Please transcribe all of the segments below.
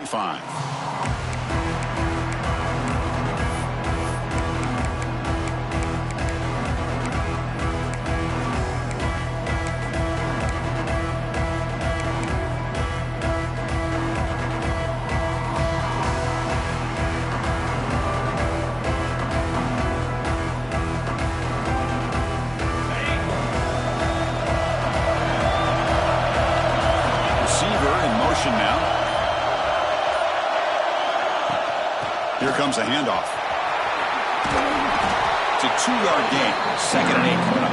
5. Now. Here comes a handoff. It's a 2-yard gain. 2nd and 8 coming up.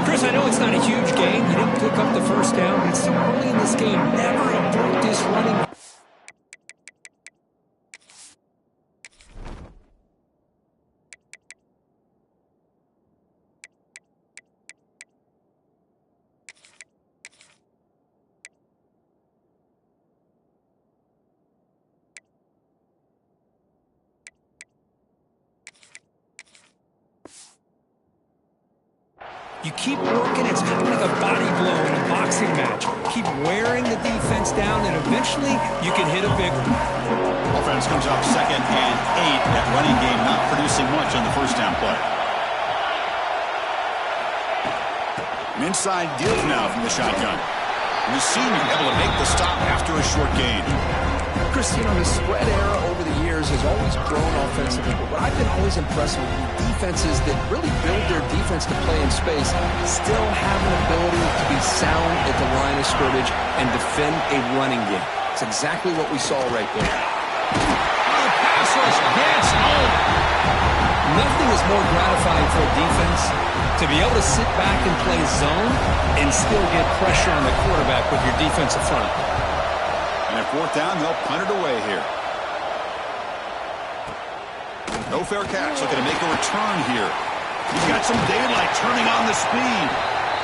Chris, I know it's not a huge gain. You didn't pick up the first down, but it's still early in this game. Never avoid this running. You keep working, it's kind of like a body blow in a boxing match. Keep wearing the defense down, and eventually you can hit a big one. Offense comes up 2nd and 8. That running game not producing much on the first down play. An inside give now from the shotgun. And the senior able to make the stop after a short gain. Chris, you know, the spread era over the years has always grown offensively, but what I've been always impressed with defenses that really build their defense to play in space still have an ability to be sound at the line of scrimmage and defend a running game. It's exactly what we saw right there. The pass rush gets home. Nothing is more gratifying for a defense to be able to sit back and play zone and still get pressure on the quarterback with your defensive front. And at 4th down, they'll punt it away here. No fair catch, looking to make a return here. He's got some daylight turning on the speed.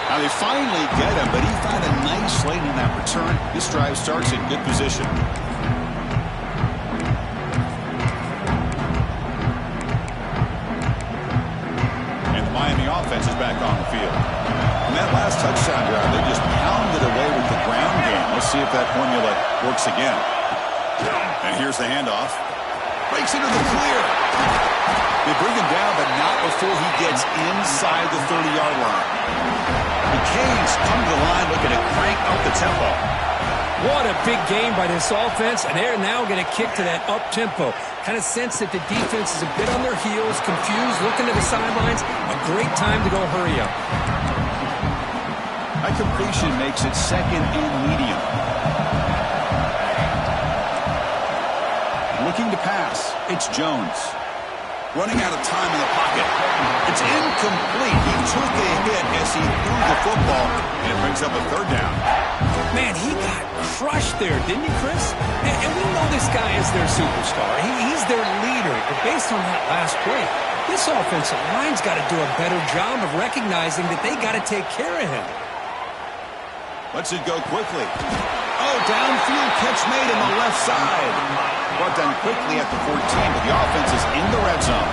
Now they finally get him, but he found a nice lane in that return. This drive starts in good position. And the Miami offense is back on the field. And that last touchdown drive, they just pounded away with the ground game. Let's see if that formula works again. And here's the handoff. Breaks into the clear. They bring him down, but not before he gets inside the 30-yard line. The Canes come to the line looking to crank up the tempo. What a big game by this offense, and they're now going to kick to that up-tempo. Kind of sense that the defense is a bit on their heels, confused, looking to the sidelines. A great time to go hurry up. That completion makes it 2nd and medium. Looking to pass, it's Jones. Running out of time in the pocket. It's incomplete. He took a hit as he threw the football, and it brings up a 3rd down. Man, he got crushed there, didn't he, Chris? And we know this guy is their superstar. He's their leader. But based on that last play, this offensive line's got to do a better job of recognizing that they got to take care of him. Lets it go quickly. Oh, downfield catch made in the left side. Brought down quickly at the 14, but the offense is in the red zone.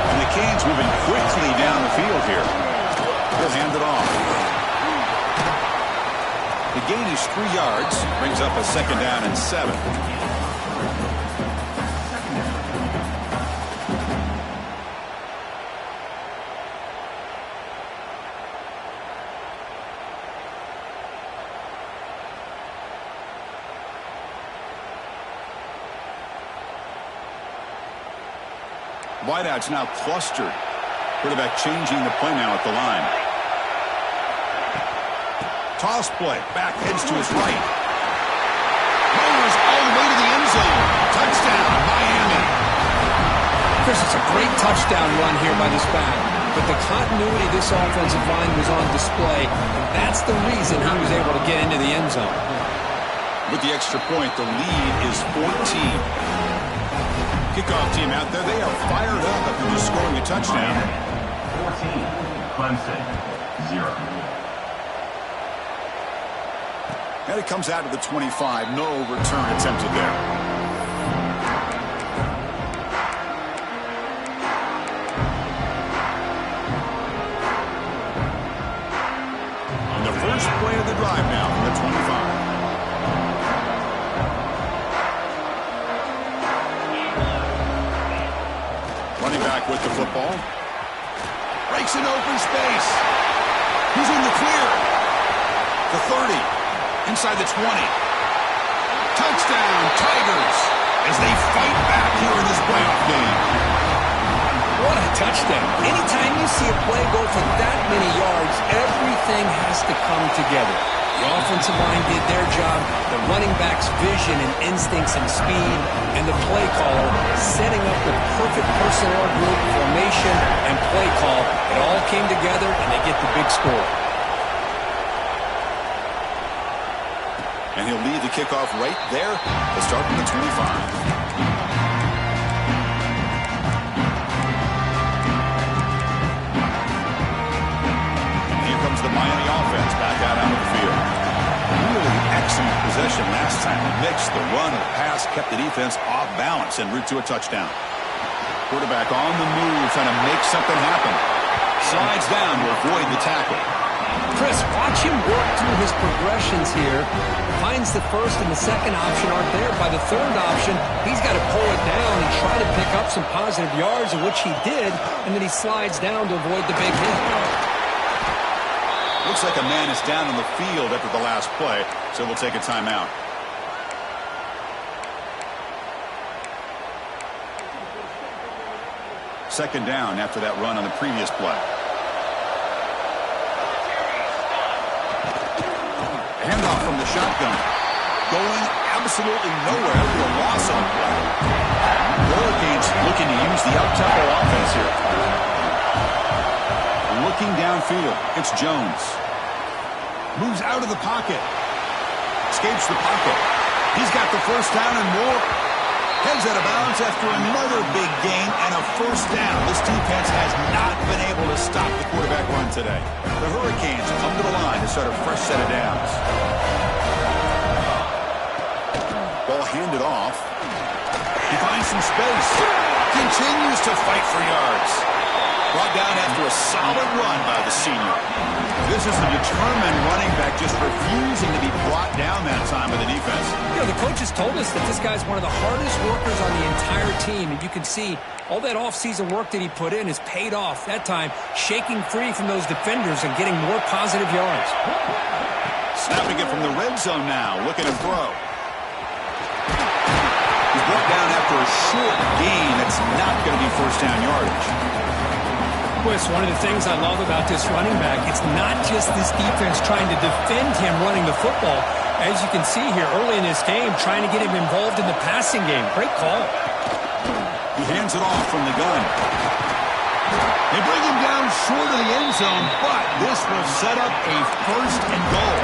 And the Canes moving quickly down the field here. They'll hand it off. The gain is 3 yards. Brings up a 2nd down and 7. Wideouts now clustered. Quarterback changing the play now at the line. Toss play. Back heads to his right. Mowers all the way to the end zone. Touchdown, Miami. Chris, it's a great touchdown run here by this back. But the continuity of this offensive line was on display. And that's the reason he was able to get into the end zone. With the extra point, the lead is 14. Kickoff team out there, they are fired up after just scoring a touchdown. 14, Clemson, 0. And it comes out to the 25. No return attempted there. On the first play of the drive now from the 25. Running back with the football. Breaks an open space. He's in the clear. The 30. Inside the 20. Touchdown, Tigers, as they fight back here in this playoff game. What a touchdown. Anytime you see a play go for that many yards, everything has to come together. The offensive line did their job, the running back's vision and instincts and speed, and the play caller setting up the perfect personnel group, formation, and play call. It all came together, and they get the big score. And he'll lead the kickoff right there to start from the 25. The Miami offense back out onto the field. Really excellent possession last time. The mix, the run, the pass kept the defense off balance en route to a touchdown. Quarterback on the move, trying to make something happen. Slides down to avoid the tackle. Chris, watch him work through his progressions here. Finds the first and the second option aren't there. By the third option, he's got to pull it down and try to pick up some positive yards, of which he did, and then he slides down to avoid the big hit. Looks like a man is down on the field after the last play, so we'll take a timeout. Second down after that run on the previous play. Handoff from the shotgun. Going absolutely nowhere to a loss on the play. Hurricanes looking to use the up-tempo offense here. Looking downfield, it's Jones. Moves out of the pocket. Escapes the pocket. He's got the first down and more. Heads out of bounds after another big gain and a first down. This defense has not been able to stop the quarterback run today. The Hurricanes come to the line to start a fresh set of downs. Ball handed off. He finds some space. Continues to fight for yards. Brought down after a solid run by the senior. This is a determined running back just refusing to be brought down that time by the defense. You know, the coaches told us that this guy's one of the hardest workers on the entire team, and you can see all that offseason work that he put in has paid off. That time, shaking free from those defenders and getting more positive yards. Snapping it from the red zone now, looking to throw. He's brought down after a short gain. That's not going to be first down yardage. It's one of the things I love about this running back. It's not just this defense trying to defend him running the football. As you can see here early in this game, trying to get him involved in the passing game. Great call. He hands it off from the gun. They bring him down short of the end zone, but this will set up a first and goal.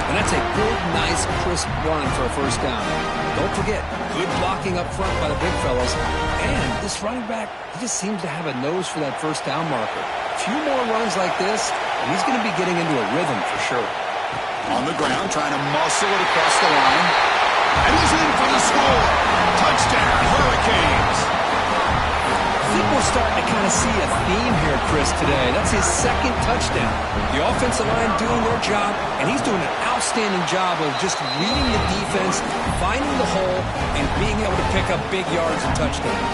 And that's a good, nice, crisp run for a first down. Don't forget, good blocking up front by the big fellas. And this running back, he just seems to have a nose for that first down marker. A few more runs like this, and he's going to be getting into a rhythm for sure. On the ground, trying to muscle it across the line. And he's in for the score. Touchdown, Hurricanes. I think we're starting to kind of see a theme here, Chris, today. That's his second touchdown. The offensive line doing their job, and he's doing an outstanding job of just reading the defense, finding the hole, and being able to pick up big yards and touchdowns.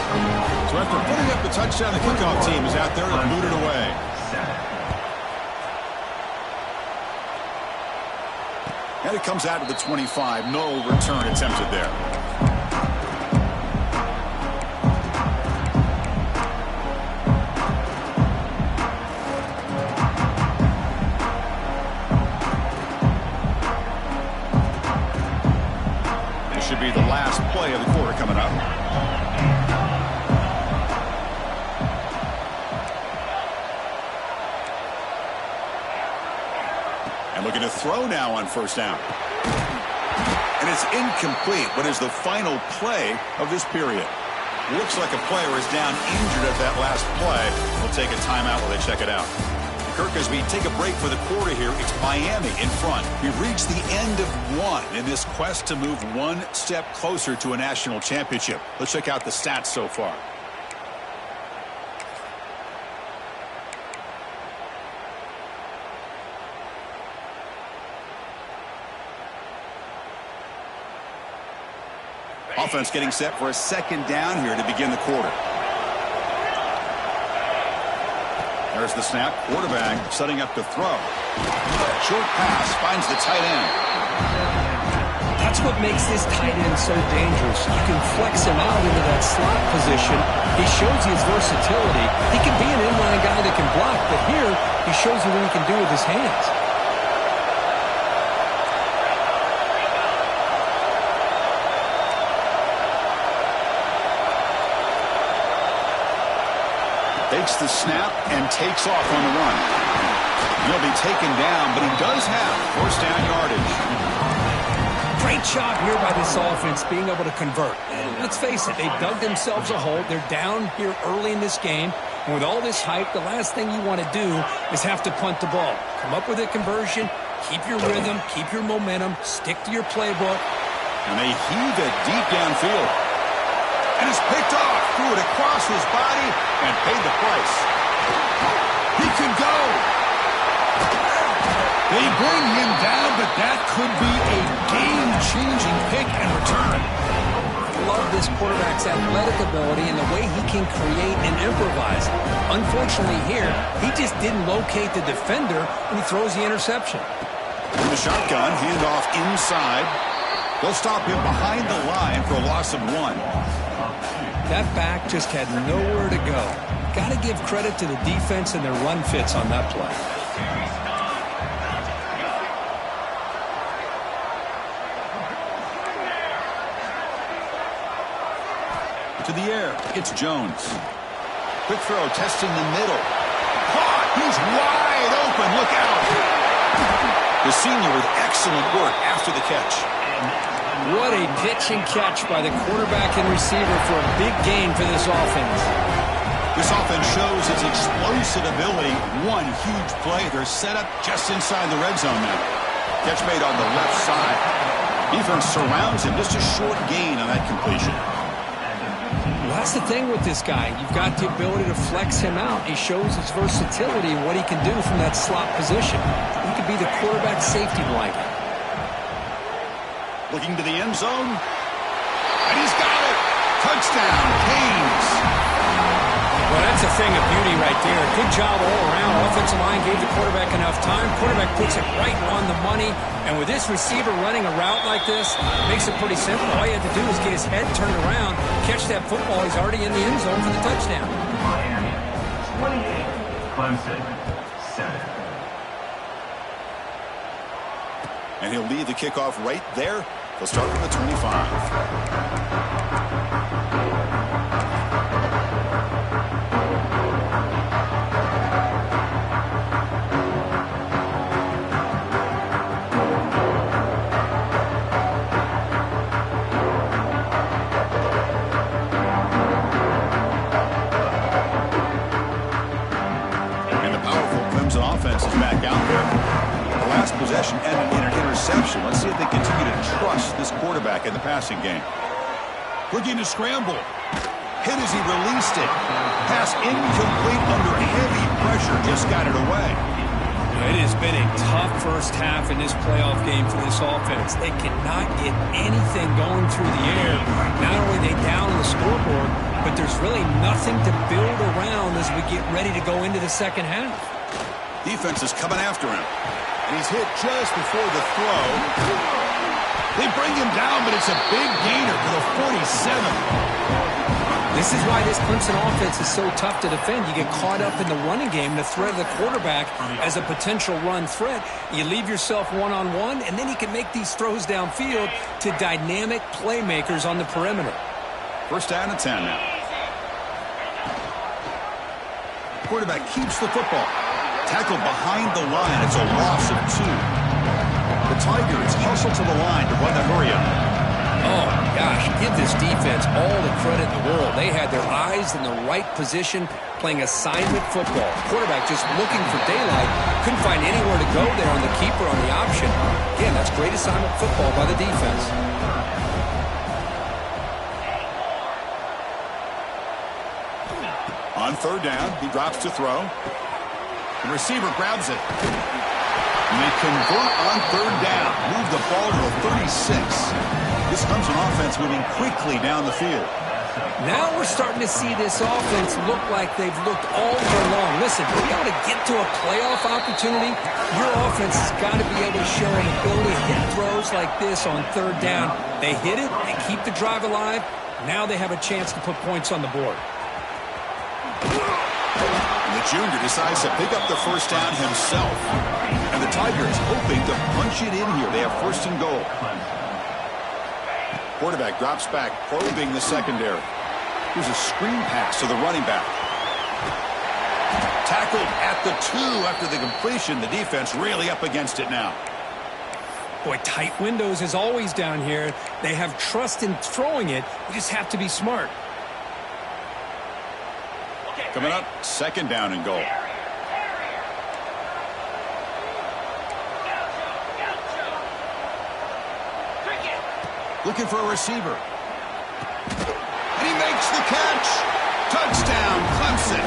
So after putting up the touchdown, the kickoff team is out there to boot it away. And it comes out to the 25. No return attempted there. Should be the last play of the quarter coming up. And looking to throw now on first down. And it's incomplete, but is the final play of this period. Looks like a player is down injured at that last play. We'll take a timeout while they check it out. Kirk, as we take a break for the quarter here, it's Miami in front. We've reached the end of one in this quest to move one step closer to a national championship. Let's check out the stats so far. Offense getting set for a second down here to begin the quarter. There's the snap. Quarterback setting up to throw. Short pass finds the tight end. That's what makes this tight end so dangerous. You can flex him out into that slot position. He shows you his versatility. He can be an inline guy that can block, but here he shows you what he can do with his hands. Takes the snap and takes off on the run. He'll be taken down, but he does have first down yardage. Great job here by this offense being able to convert. And let's face it, they dug themselves a hole. They're down here early in this game. And with all this hype, the last thing you want to do is have to punt the ball. Come up with a conversion, keep your rhythm, keep your momentum, stick to your playbook. And they heave it deep downfield. And it's picked off, threw it across his body, and paid the price. He can go. They bring him down, but that could be a game-changing pick and return. I love this quarterback's athletic ability and the way he can create and improvise. Unfortunately here, he just didn't locate the defender, and he throws the interception. In the shotgun, handoff inside. They'll stop him behind the line for a loss of 1. That back just had nowhere to go. Got to give credit to the defense and their run fits on that play. To the air, it's Jones. Quick throw, testing the middle. Caught! He's wide open. Look out! The senior with excellent work after the catch. What a pitch and catch by the quarterback and receiver for a big gain for this offense. This offense shows its explosive ability. One huge play. They're set up just inside the red zone now. Catch made on the left side. Defense surrounds him. Just a short gain on that completion. Well, that's the thing with this guy. You've got the ability to flex him out. He shows his versatility and what he can do from that slot position. He could be the quarterback safety blanket. Looking to the end zone. And he's got it. Touchdown, Canes. Well, that's a thing of beauty right there. Good job all around. Offensive line gave the quarterback enough time. Quarterback puts it right on the money. And with this receiver running a route like this, makes it pretty simple. All you have to do is get his head turned around, catch that football. He's already in the end zone for the touchdown. Miami, 28. Clemson, 7. And he'll lead the kickoff right there. He'll start from the 25. Possession ended in an interception. Let's see if they continue to trust this quarterback in the passing game. Looking to scramble. Hit as he released it. Pass incomplete under heavy pressure. Just got it away. It has been a tough first half in this playoff game for this offense. They cannot get anything going through the air. Not only are they down on the scoreboard, but there's really nothing to build around as we get ready to go into the second half. Defense is coming after him. And he's hit just before the throw. They bring him down, but it's a big gainer for the 47. This is why this Clemson offense is so tough to defend. You get caught up in the running game, the threat of the quarterback as a potential run threat. You leave yourself one-on-one, and then you can make these throws downfield to dynamic playmakers on the perimeter. First down and 10 now. Quarterback keeps the football. Tackled behind the line. It's a loss of 2. The Tigers hustle to the line to run the hurry up. Oh, my gosh. Give this defense all the credit in the world. They had their eyes in the right position, playing assignment football. Quarterback just looking for daylight. Couldn't find anywhere to go there on the keeper on the option. Again, that's great assignment football by the defense. On third down, he drops to throw. The receiver grabs it. And they convert on third down. Move the ball to the 36. This Clemson offense moving quickly down the field. Now we're starting to see this offense look like they've looked all year long. Listen, to be able to get to a playoff opportunity, your offense has got to be able to show an ability to hit throws like this on third down. They hit it, they keep the drive alive. Now they have a chance to put points on the board. The junior decides to pick up the first down himself. And the Tigers hoping to punch it in here. They have first and goal. Quarterback drops back, probing the secondary. Here's a screen pass to the running back. Tackled at the 2 after the completion. The defense really up against it now. Boy, tight windows is always down here. They have trust in throwing it. You just have to be smart. Coming up, second down and goal. Looking for a receiver. And he makes the catch. Touchdown, Clemson.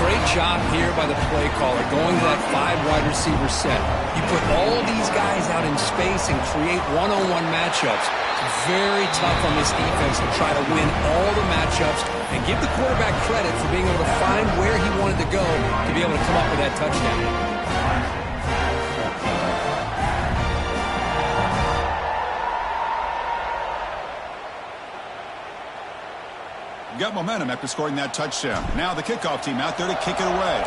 Great job here by the play caller, going to that 5 wide receiver set. You put all these guys out in space and create one-on-one matchups. It's very tough on this defense to try to win all the matchups and give the quarterback credit for being able to find where he wanted to go to be able to come up with that touchdown. Got momentum after scoring that touchdown. Now the kickoff team out there to kick it away.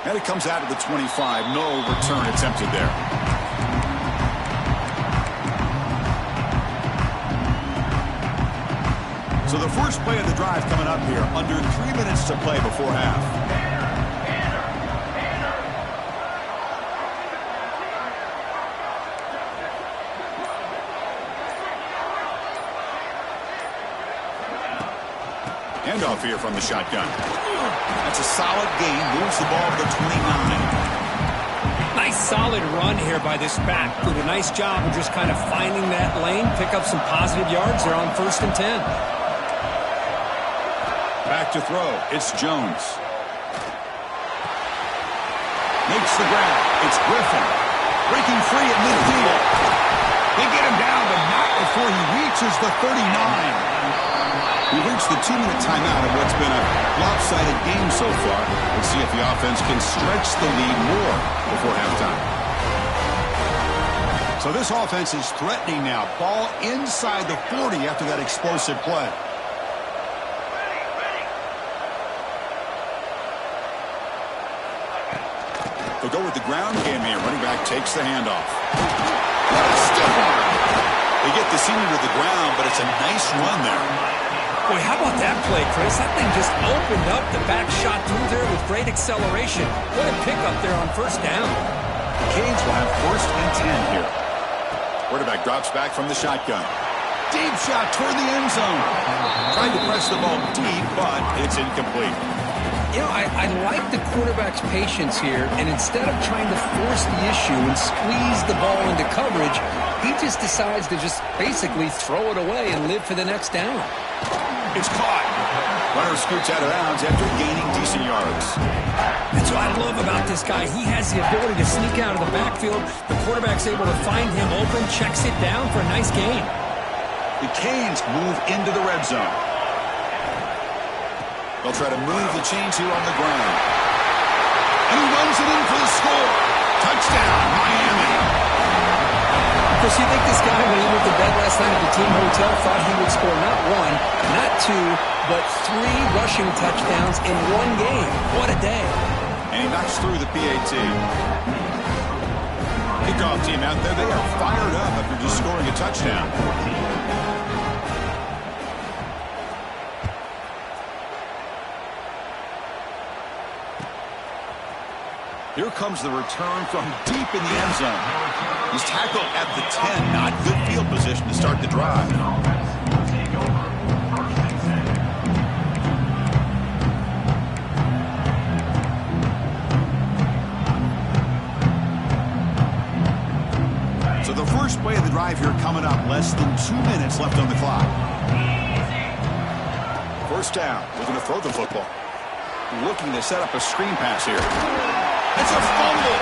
And it comes out of the 25. No return attempted there. So the first play of the drive coming up here. Under 3 minutes to play before half. Handoff here from the shotgun. That's a solid gain. Moves the ball to the 29. Nice solid run here by this back. Did a nice job of just kind of finding that lane. Pick up some positive yards there on 1st and 10. Back to throw. It's Jones. Makes the grab. It's Griffin. Breaking free at midfield. They get him down, but not before he reaches the 39. We've reached the 2-minute timeout of what's been a lopsided game so far. Let's see if the offense can stretch the lead more before halftime. So this offense is threatening now. Ball inside the 40 after that explosive play. They'll go with the ground game here. Running back takes the handoff. What a stiff arm. They get the senior to the ground, but it's a nice run there. Boy, how about that play, Chris? That thing just opened up. The back shot through there with great acceleration. What a pickup there on first down. The Canes will have 1st and 10 here. Quarterback drops back from the shotgun. Deep shot toward the end zone. Trying to press the ball deep, but it's incomplete. You know, I like the quarterback's patience here, and instead of trying to force the issue and squeeze the ball into coverage, he just decides to just basically throw it away and live for the next down. It's caught. Runner scoots out of bounds after gaining decent yards. That's what I love about this guy. He has the ability to sneak out of the backfield. The quarterback's able to find him open, checks it down for a nice gain. The Canes move into the red zone. They'll try to move the chains here on the ground. And he runs it in for the score. Touchdown, Miami. Of course, you think this guy, when he went to bed last night at the team hotel, thought he would score not 1, not 2, but 3 rushing touchdowns in 1 game. What a day. And he knocks through the PAT. Kickoff team out there, they are fired up after just scoring a touchdown. Here comes the return from deep in the end zone. He's tackled at the 10. Not good field position to start the drive. So the first play of the drive here coming up. Less than 2 minutes left on the clock. First down. Looking to throw the football. Looking to set up a screen pass here. It's a fumble.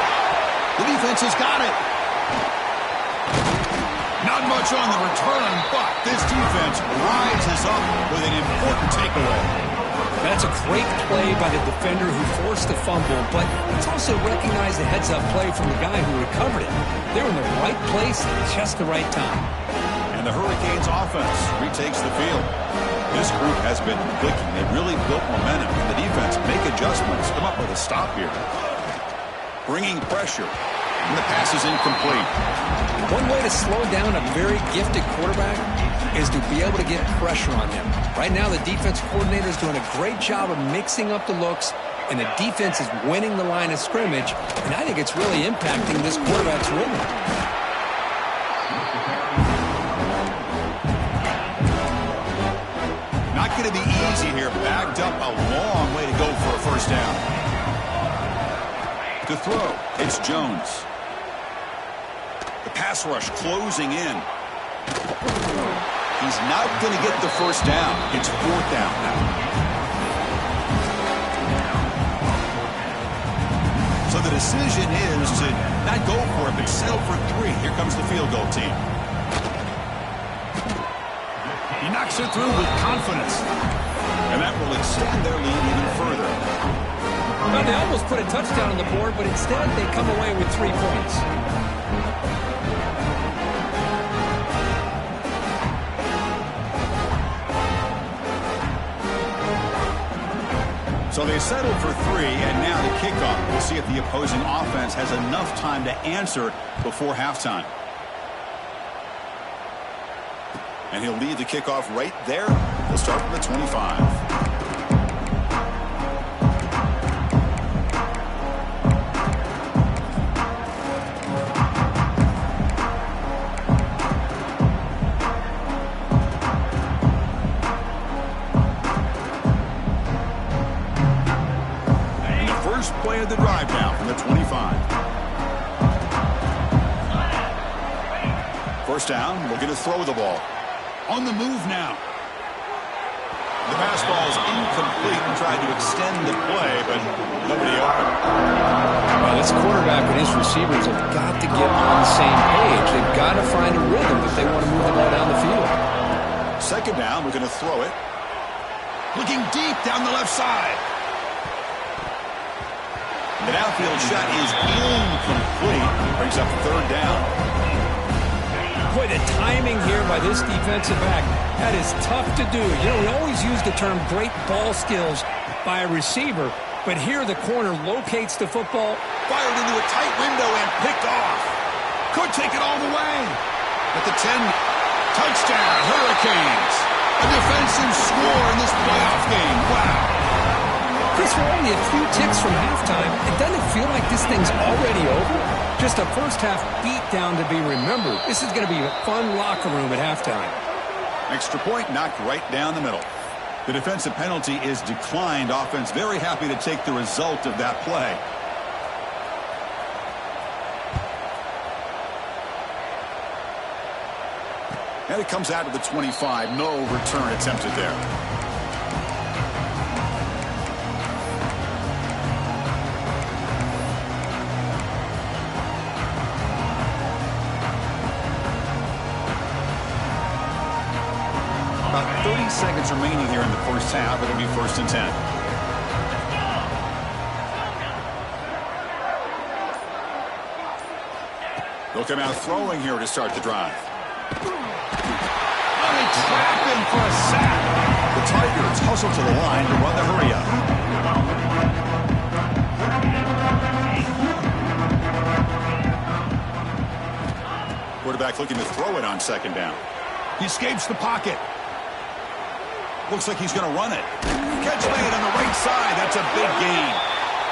The defense has got it. Huge on the return, but this defense rises up with an important takeaway. That's a great play by the defender who forced the fumble, but it's also recognized a heads-up play from the guy who recovered it. They're in the right place at just the right time. And the Hurricanes offense retakes the field. This group has been clicking. They really built momentum. And the defense make adjustments. Come up with a stop here. Bringing pressure. And the pass is incomplete. One way to slow down a very gifted quarterback is to be able to get pressure on him. Right now, the defense coordinator is doing a great job of mixing up the looks, and the defense is winning the line of scrimmage, and I think it's really impacting this quarterback's rhythm. Not going to be easy here. Backed up a long way to go for a first down. To throw, it's Jones. The pass rush closing in. He's not going to get the first down. It's fourth down now. So the decision is to not go for it, but settle for 3. Here comes the field goal team. He knocks it through with confidence. And that will extend their lead even further. Well, they almost put a touchdown on the board, but instead they come away with 3 points. So they settled for 3, and now the kickoff. We'll see if the opposing offense has enough time to answer before halftime. And he'll lead the kickoff right there. He'll start from the 25. Play of the drive now from the 25. First down, looking to throw the ball. On the move now. The pass ball is incomplete and tried to extend the play, but nobody open. Well, this quarterback and his receivers have got to get on the same page. They've got to find a rhythm if they want to move the ball down the field. Second down, we're going to throw it. Looking deep down the left side. The downfield shot is incomplete. Brings up third down. Boy, the timing here by this defensive back, that is tough to do. You know, we always use the term great ball skills by a receiver, but here the corner locates the football. Fired into a tight window and picked off. Could take it all the way. At the 10, touchdown, Hurricanes. A defensive score in this playoff game. Wow. Chris, we're only a few ticks from halftime. It doesn't feel like this thing's already over. Just a first-half beatdown to be remembered. This is going to be a fun locker room at halftime. Extra point knocked right down the middle. The defensive penalty is declined. Offense very happy to take the result of that play. And it comes out to the 25. No return attempted there. About 30 seconds remaining here in the first half. It'll be 1st and 10. They'll come out throwing here to start the drive. They trap him for a sack. The Tigers hustle to the line to run the hurry up. Quarterback looking to throw it on second down. He escapes the pocket. Looks like he's going to run it. Catch made on the right side. That's a big gain.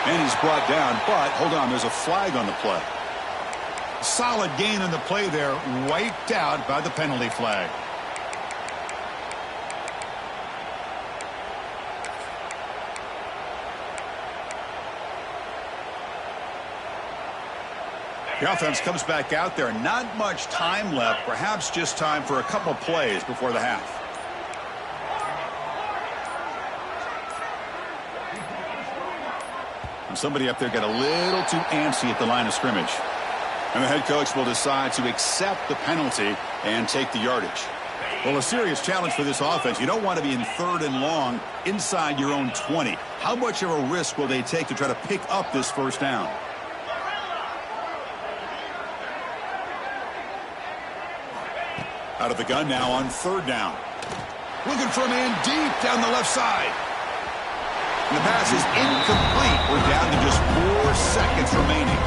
And he's brought down, but hold on, there's a flag on the play. Solid gain on the play there, wiped out by the penalty flag. The offense comes back out there. Not much time left. Perhaps just time for a couple plays before the half. And somebody up there got a little too antsy at the line of scrimmage. And the head coach will decide to accept the penalty and take the yardage. Well, a serious challenge for this offense. You don't want to be in 3rd and long inside your own 20. How much of a risk will they take to try to pick up this first down? Out of the gun now on 3rd down. Looking for a man deep down the left side. And the pass is incomplete. We're down to just 4 seconds remaining.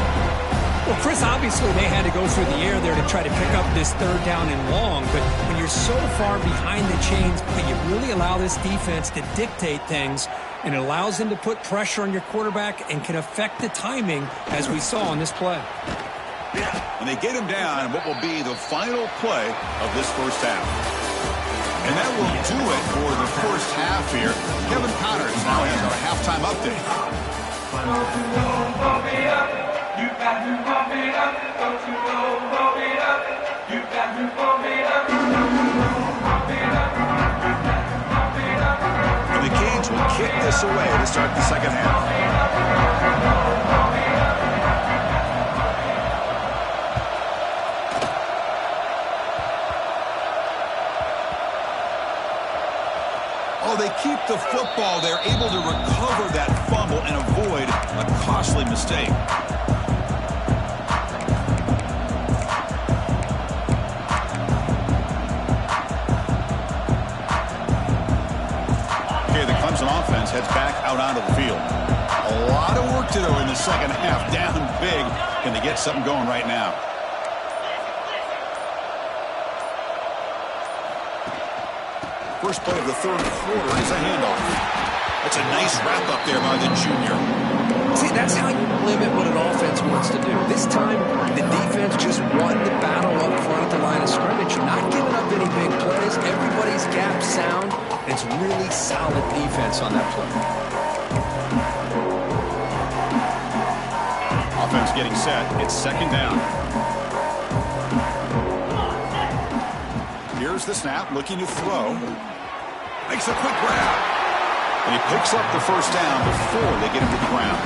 Well, Chris, obviously they had to go through the air there to try to pick up this 3rd down and long, but when you're so far behind the chains, you really allow this defense to dictate things, and it allows them to put pressure on your quarterback and can affect the timing, as we saw on this play. And they get him down in what will be the final play of this first half. And that will do it for the first half here. Kevin Connors now has our halftime update. You got to pump it up, don't you know, pump it up. You got to pump it up, pump it up. You got to pump it up. And the Canes will kick this away to start the second half. Oh, they keep the football. They're able to recover that fumble and avoid a costly mistake. Offense heads back out onto the field. A lot of work to do in the second half. Down big. Can they get something going right now? First play of the 3rd quarter is a handoff. That's a nice wrap up there by the junior. See, that's how you limit what an offense wants to do. This time, the defense just won the battle up front at the line of scrimmage. Not giving up any big plays. Everybody's gap sound. It's really solid defense on that play. Offense getting set. It's 2nd down. Here's the snap, looking to throw. Makes a quick grab. And he picks up the first down before they get him to the ground.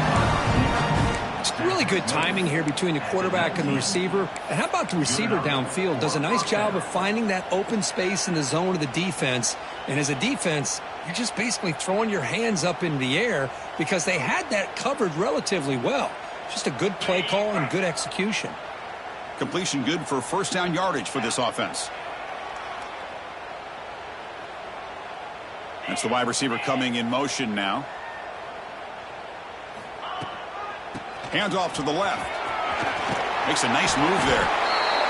It's really good timing here between the quarterback and the receiver. And how about the receiver downfield? Does a nice job of finding that open space in the zone of the defense. And as a defense, you're just basically throwing your hands up in the air because they had that covered relatively well. Just a good play call and good execution. Completion good for first down yardage for this offense. That's the wide receiver coming in motion now. Hands off to the left. Makes a nice move there.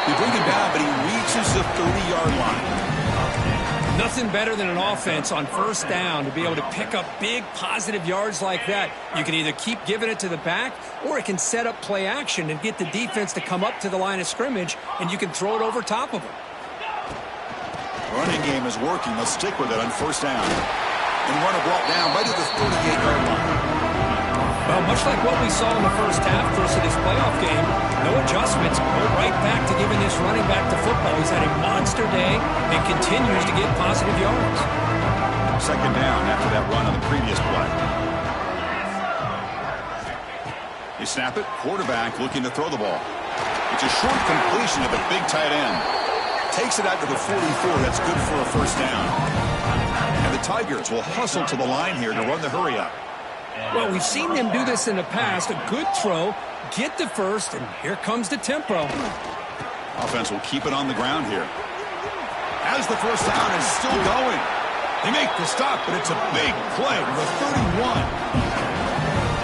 They bring him down, but he reaches the 30-yard line. Nothing better than an offense on first down to be able to pick up big positive yards like that. You can either keep giving it to the back, or it can set up play action and get the defense to come up to the line of scrimmage, and you can throw it over top of them. Running game is working. They'll stick with it on first down. And runner brought down right at the 38-yard line. Well, much like what we saw in the first half versus this playoff game, no adjustments. Go right back to giving this running back the football. He's had a monster day and continues to get positive yards. 2nd down after that run on the previous play. They snap it. Quarterback looking to throw the ball. It's a short completion to the big tight end. Takes it out to the 44. That's good for a first down. And the Tigers will hustle to the line here to run the hurry up. Well, we've seen them do this in the past. A good throw, get the first, and here comes the tempo. Offense will keep it on the ground here. As the first down is still going. They make the stop, but it's a big play to the 31.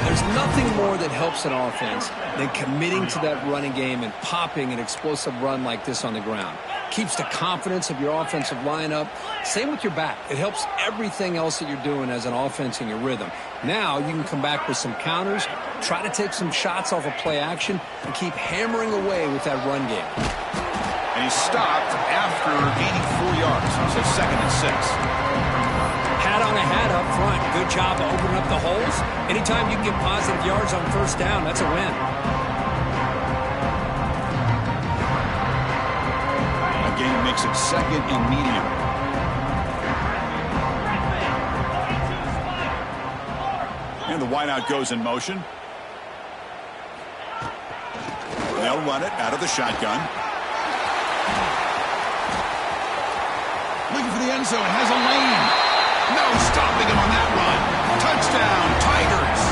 There's nothing more that helps an offense than committing to that running game and popping an explosive run like this on the ground. Keeps the confidence of your offensive lineup. Same with your back. It helps everything else that you're doing as an offense in your rhythm. Now you can come back with some counters, try to take some shots off of play action, and keep hammering away with that run game. And he stopped after gaining 4 yards, so 2nd and 6. Hat on a hat up front. Good job of opening up the holes. Anytime you can get positive yards on first down, that's a win. Again, makes it 2nd and medium. And the wideout goes in motion. They'll They'll run it out of the shotgun. Looking for the end zone. Has a lane. No stopping him on that run. Touchdown, Tigers.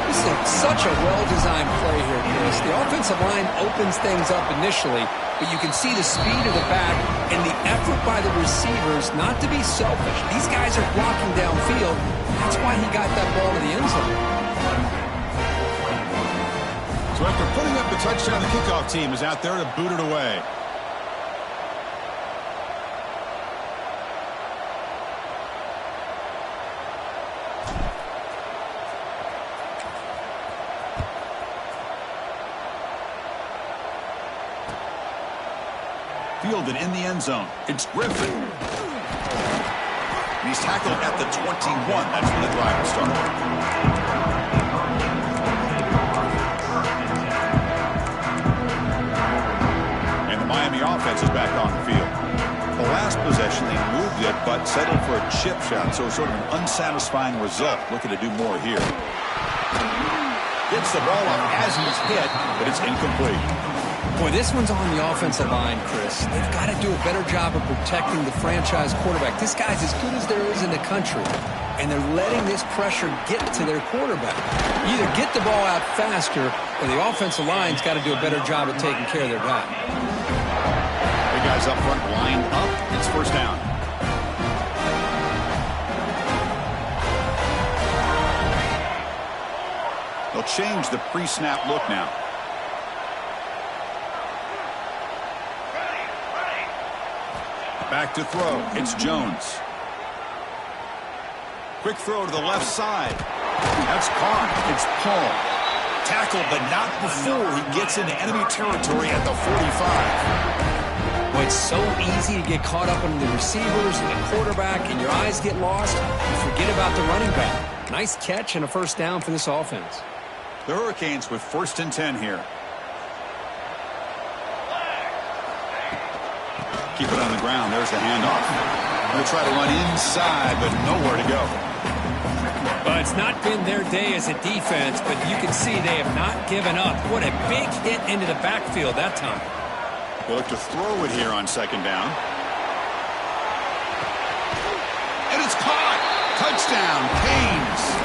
This is such a well-designed play here, Chris. The offensive line opens things up initially, but you can see the speed of the back and the effort by the receivers not to be selfish. These guys are blocking downfield. That's why he got that ball to the end zone. So after putting up the touchdown, the kickoff team is out there to boot it away. Fielded in the end zone. It's Griffin. And he's tackled at the 21. That's when the drive will start. And the Miami offense is back on the field. The last possession, they moved it, but settled for a chip shot, so sort of an unsatisfying result. Looking to do more here. Gets the ball up as he's hit, but it's incomplete. Boy, this one's on the offensive line, Chris. They've got to do a better job of protecting the franchise quarterback. This guy's as good as there is in the country, and they're letting this pressure get to their quarterback. Either get the ball out faster, or the offensive line's got to do a better job of taking care of their guy. The guys up front lined up. It's first down. They'll change the pre-snap look now. Back to throw. It's Jones. Quick throw to the left side. That's caught. It's Paul. Tackled, but not before he gets into enemy territory at the 45. Boy, it's so easy to get caught up in the receivers and the quarterback, and your eyes get lost. You forget about the running back. Nice catch and a first down for this offense. The Hurricanes with 1st and 10 here. Keep it on the ground. There's the handoff. Going to try to run inside, but nowhere to go. Well, it's not been their day as a defense, but you can see they have not given up. What a big hit into the backfield that time. They look to throw it here on 2nd down. And it's caught. Touchdown, Canes.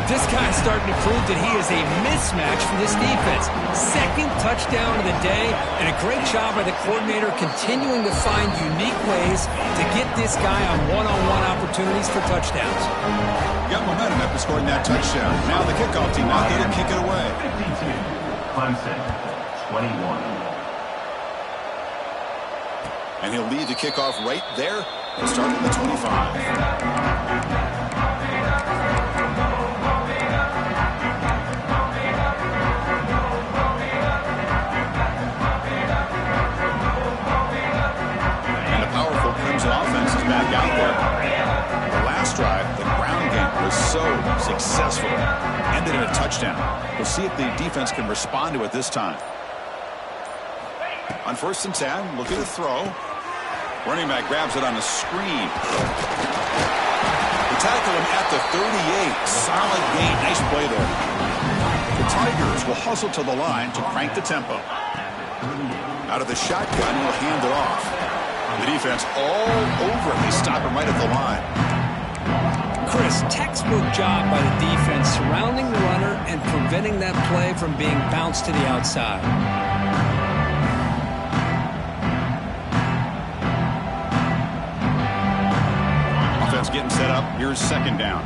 This guy's starting to prove that he is a mismatch for this defense. 2nd touchdown of the day, and a great job by the coordinator continuing to find unique ways to get this guy on one-on-one opportunities for touchdowns. Got momentum after scoring that touchdown. Now the kickoff team out there to kick it away. 52, Clemson, 21. And he'll lead the kickoff right there and start at the 25. Offense is back out there. The last drive, the ground game was so successful. Ended in a touchdown. We'll see if the defense can respond to it this time. On 1st and 10, looking to throw. Running back grabs it on the screen. They tackle him at the 38. Solid gain. Nice play there. The Tigers will hustle to the line to crank the tempo. Out of the shotgun, he'll hand it off. The defense all over him. They stop him right at the line. Chris, textbook job by the defense surrounding the runner and preventing that play from being bounced to the outside. Offense getting set up. Here's 2nd down.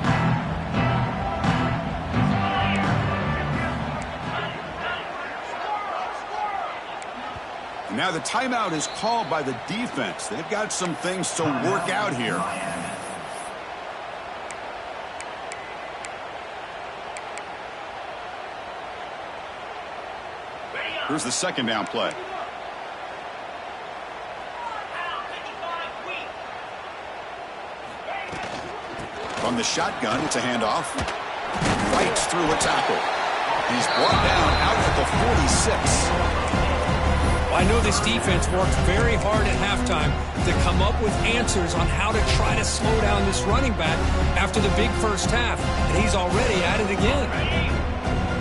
Now the timeout is called by the defense. They've got some things to work out here. Here's the 2nd down play. From the shotgun, it's a handoff. Fights through a tackle. He's brought down out at the 46. I know this defense worked very hard at halftime to come up with answers on how to try to slow down this running back after the big first half, and he's already at it again.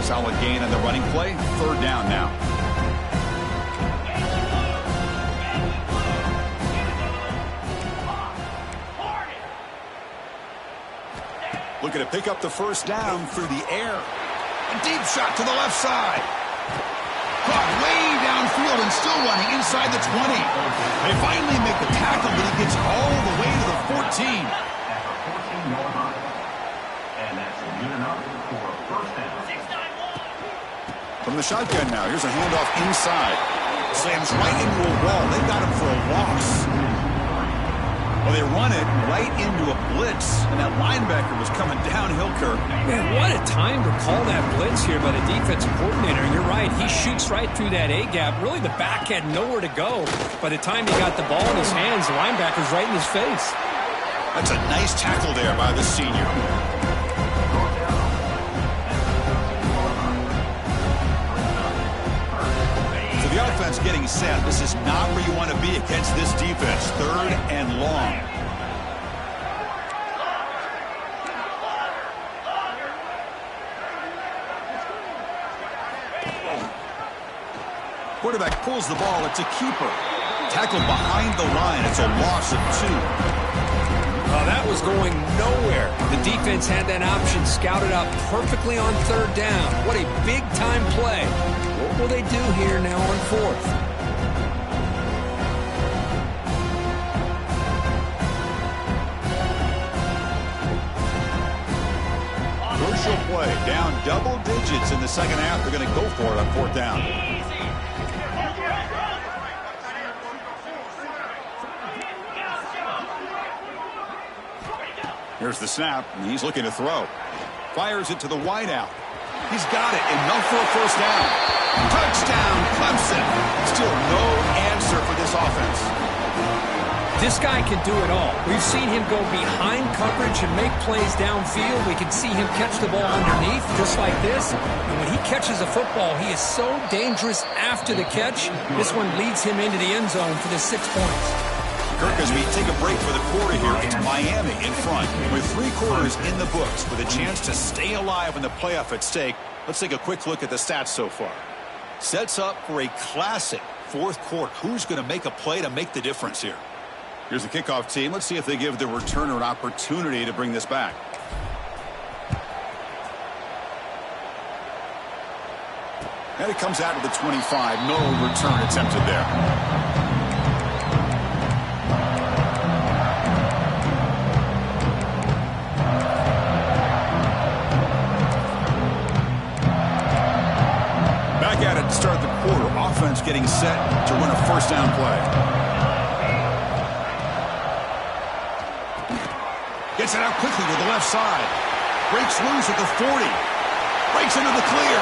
Solid gain on the running play. 3rd down now. Looking to pick up the 1st down through the air. A deep shot to the left side. Caught way downfield and still running inside the 20. They finally make the tackle, but he gets all the way to the 14. At the 14-yard line. And that's good enough for a 1st down. From the shotgun now, here's a handoff inside. Slams right into a wall. They got him for a loss. Well, they run it right into a blitz, and that linebacker was coming downhill, Kirk. Man, what a time to call that blitz here by the defensive coordinator. You're right. He shoots right through that A-gap. Really, the back had nowhere to go. By the time he got the ball in his hands, the linebacker's right in his face. That's a nice tackle there by the senior. So the offense getting set. This is not where you want to be against this defense. 3rd and long. Quarterback pulls the ball. It's a keeper. Tackled behind the line. It's a loss of 2. Oh, that was going nowhere. The defense had that option scouted out perfectly on 3rd down. What a big-time play. What will they do here now on 4th? Crucial play. Down double digits in the 2nd half. They're going to go for it on 4th down. Here's the snap, and he's looking to throw. Fires it to the wideout. He's got it. Enough for a 1st down. Touchdown, Clemson. Still no answer for this offense. This guy can do it all. We've seen him go behind coverage and make plays downfield. We can see him catch the ball underneath, just like this. And when he catches a football, he is so dangerous after the catch. This one leads him into the end zone for the 6 points. Kirk, as we take a break for the quarter here, it's Miami in front. With 3 quarters in the books with a chance to stay alive in the playoff at stake, let's take a quick look at the stats so far. Sets up for a classic 4th quarter. Who's going to make a play to make the difference here? Here's the kickoff team. Let's see if they give the returner an opportunity to bring this back. And it comes out of the 25. No return attempted there. Back at it to start the quarter. Offense getting set to run a 1st down play. Gets it out quickly to the left side. Breaks loose at the 40. Breaks into the clear.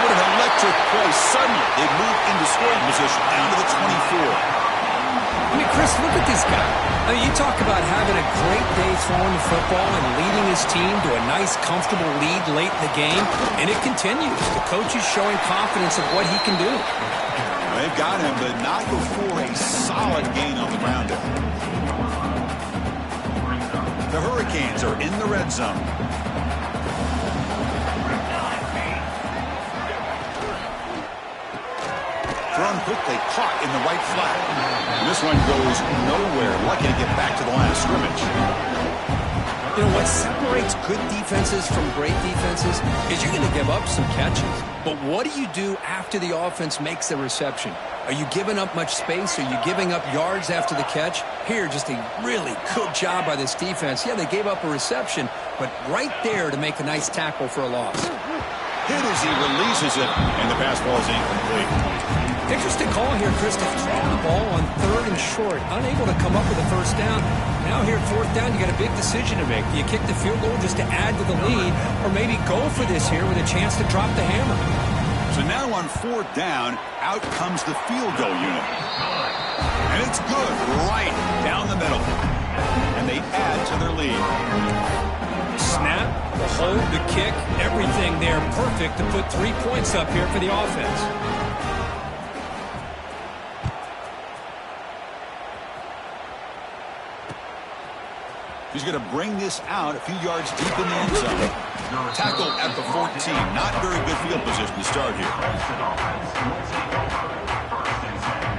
What an electric play. Suddenly, they move into scoring position down to the 24. I mean, Chris, look at this guy. I mean, you talk about having a great day throwing the football and leading his team to a nice, comfortable lead late in the game, and it continues. The coach is showing confidence of what he can do. They've got him, but not before a solid gain on the ground. The Hurricanes are in the red zone. Thrown quickly, caught in the right flat. And this one goes nowhere. Lucky to get back to the line of scrimmage. You know, what separates good defenses from great defenses is you're going to give up some catches. But what do you do after the offense makes the reception? Are you giving up much space? Are you giving up yards after the catch? Here, just a really good job by this defense. Yeah, they gave up a reception, but right there to make a nice tackle for a loss. Hit as he releases it, and the pass ball is incomplete. Interesting call here, Chris, to throw the ball on 3rd and short. Unable to come up with a 1st down. Now here at 4th down, you got a big decision to make. Do you kick the field goal just to add to the lead, or maybe go for this here with a chance to drop the hammer? So now on 4th down, out comes the field goal unit. And it's good right down the middle. And they add to their lead. Snap, the hold, the kick, everything there perfect to put 3 points up here for the offense. He's going to bring this out a few yards deep in the end zone. Tackle at the 14. Not very good field position to start here. Princeton offense will take over first and 10.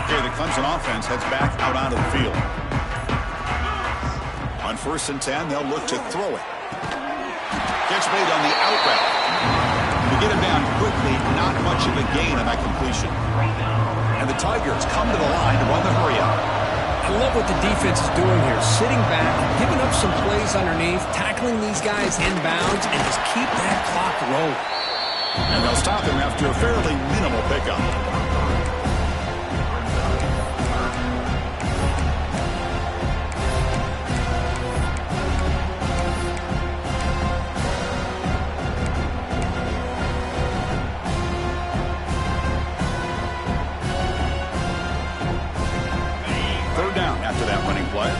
Okay, the Clemson offense heads back out onto the field. On 1st and 10, they'll look to throw it. Gets made on the out route. To get him down quickly, not much of a gain on that completion. And the Tigers come to the line to run the hurry up. I love what the defense is doing here. Sitting back, giving up some plays underneath, tackling these guys inbounds, and just keep that clock rolling. And they'll stop him after a fairly minimal pickup. Third down after that running play.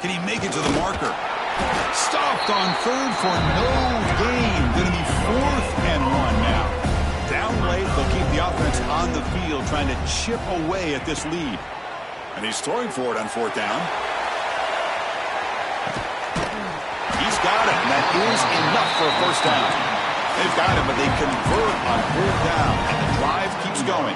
Can he make it to the marker? Stopped on third for no gain. Going to be 4th and 1 now. Down late, they'll keep the offense on the field trying to chip away at this lead. And he's throwing for it on 4th down. He's got it, and that is enough for a first down. They've got it, but they convert on 4th down, and the drive keeps going.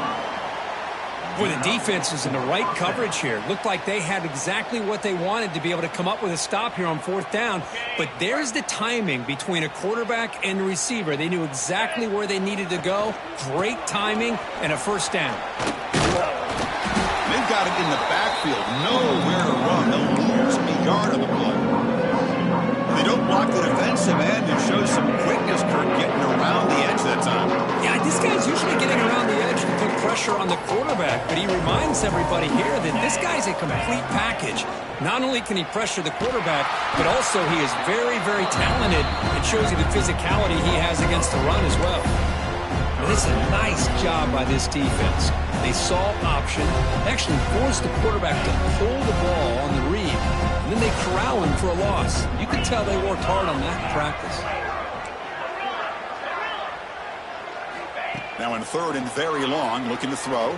Boy, the defense is in the right coverage here. Looked like they had exactly what they wanted to be able to come up with a stop here on 4th down. But there's the timing between a quarterback and the receiver. They knew exactly where they needed to go. Great timing and a first down. They've got it in the backfield. Nowhere to run. They'll lose a yard on the play. They don't block the defensive end and show some quickness, Kirk, getting around the edge that time. Yeah, this guy's usually getting around the edge to put pressure on the quarterback, but he reminds everybody here that this guy's a complete package. Not only can he pressure the quarterback, but also he is very, very talented. It shows you the physicality he has against the run as well. But it's a nice job by this defense. They saw option, actually forced the quarterback to pull the ball on the read, and then they corral him for a loss. You can tell they worked hard on that in practice. Now in 3rd and very long, looking to throw.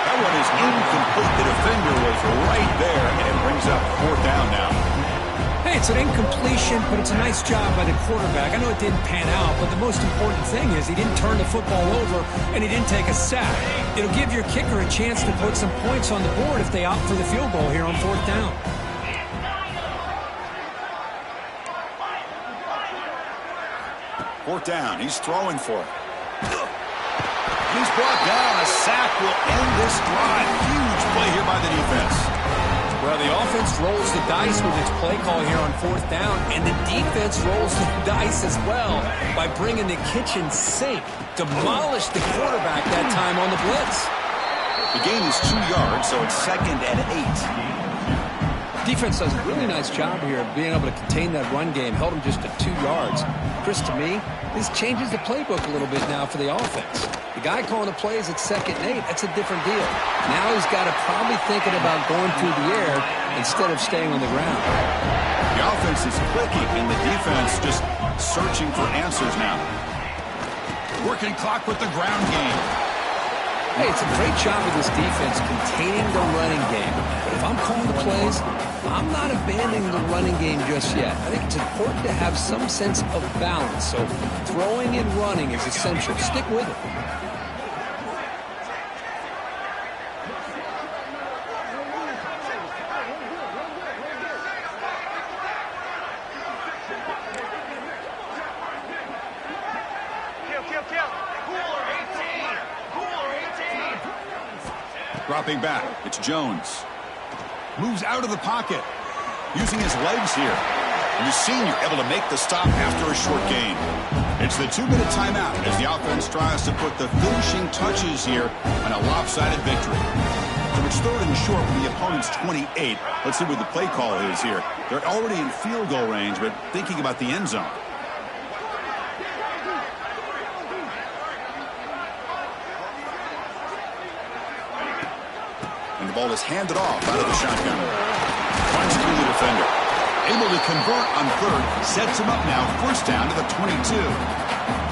That one is incomplete. The defender was right there, and it brings up 4th down now. Hey, it's an incompletion, but it's a nice job by the quarterback. I know it didn't pan out, but the most important thing is he didn't turn the football over and he didn't take a sack. It'll give your kicker a chance to put some points on the board if they opt for the field goal here on 4th down. 4th down. He's throwing for it. He's brought down. A sack will end this drive. Huge play here by the defense. Well, the offense rolls the dice with its play call here on 4th down, and the defense rolls the dice as well by bringing the kitchen sink. Demolished the quarterback that time on the blitz. The gain is 2 yards, so it's 2nd and 8. Defense does a really nice job here of being able to contain that run game. Held him just to 2 yards. Chris, to me, this changes the playbook a little bit now for the offense. The guy calling the plays at 2nd and 8, that's a different deal. Now he's got to probably thinking about going through the air instead of staying on the ground. The offense is clicking, and the defense just searching for answers now. Working clock with the ground game. Hey, it's a great job of this defense containing the running game. But if I'm calling the plays, I'm not abandoning the running game just yet. I think it's important to have some sense of balance. So throwing and running is essential. Stick with it. Dropping back, it's Jones. Moves out of the pocket, using his legs here. And the senior able to make the stop after a short gain. It's the 2-minute timeout as the offense tries to put the finishing touches here on a lopsided victory. So it's 3rd and short from the opponent's 28. Let's see what the play call is here. They're already in field goal range, but thinking about the end zone. And the ball is handed off out of the shotgun. Runs through the defender. Able to convert on third. Sets him up now. First down to the 22.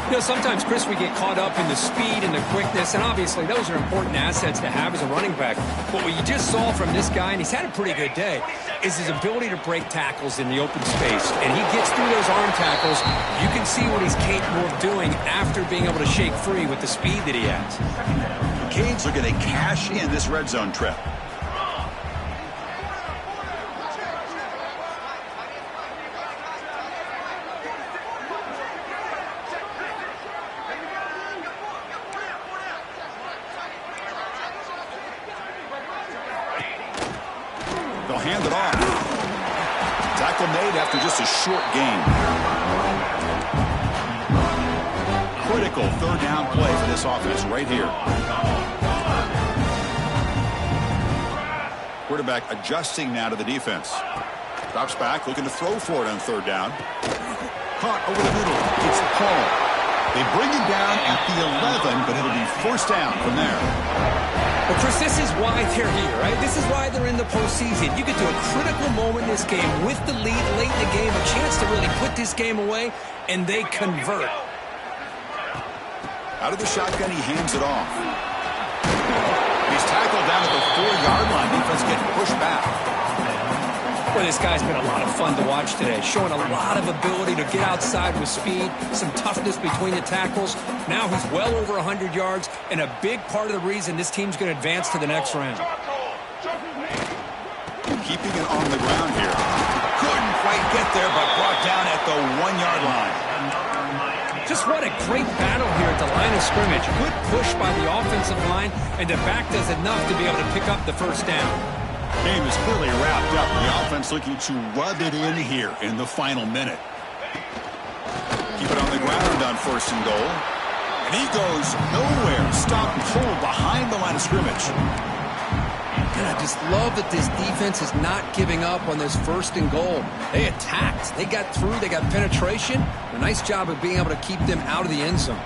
You know, sometimes, Chris, we get caught up in the speed and the quickness, and obviously those are important assets to have as a running back. But what you just saw from this guy, and he's had a pretty good day, is his ability to break tackles in the open space. And he gets through those arm tackles. You can see what he's capable of doing after being able to shake free with the speed that he has. Canes looking to cash in this red zone trip. They'll hand it off. Tackle made after just a short gain. Critical third down play for this offense right here. Quarterback adjusting now to the defense. Drops back, looking to throw for it on third down. Caught over the middle. It's Paul. They bring him down at the 11, but it'll be first down from there. Well, Chris, this is why they're here, right? This is why they're in the postseason. You get to a critical moment in this game with the lead late in the game, a chance to really put this game away, and they convert. Out of the shotgun, he hands it off. He's tackled down at the 4-yard line. Defense getting pushed back. Well, this guy's been a lot of fun to watch today, showing a lot of ability to get outside with speed, some toughness between the tackles. Now he's well over 100 yards, and a big part of the reason this team's going to advance to the next round. Keeping it on the ground here. Couldn't quite get there, but brought down at the 1-yard line. Just what a great battle here at the line of scrimmage. Good push by the offensive line, and the back does enough to be able to pick up the first down. Game is clearly wrapped up. The offense looking to rub it in here in the final minute. Keep it on the ground on first and goal. And he goes nowhere. Stop and hold behind the line of scrimmage. And I just love that this defense is not giving up on this first and goal. They attacked. They got through. They got penetration. A nice job of being able to keep them out of the end zone.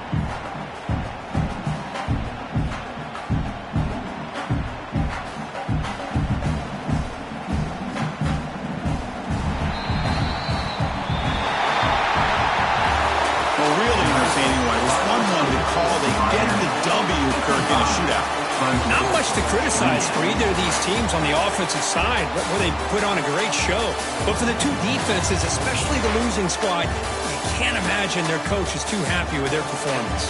Not much to criticize for either of these teams on the offensive side, where they put on a great show. But for the two defenses, especially the losing squad, you can't imagine their coach is too happy with their performance.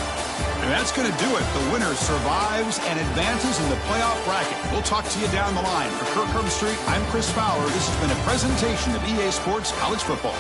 And that's going to do it. The winner survives and advances in the playoff bracket. We'll talk to you down the line. For Kirk Herbstreit, I'm Chris Fowler. This has been a presentation of EA Sports College Football.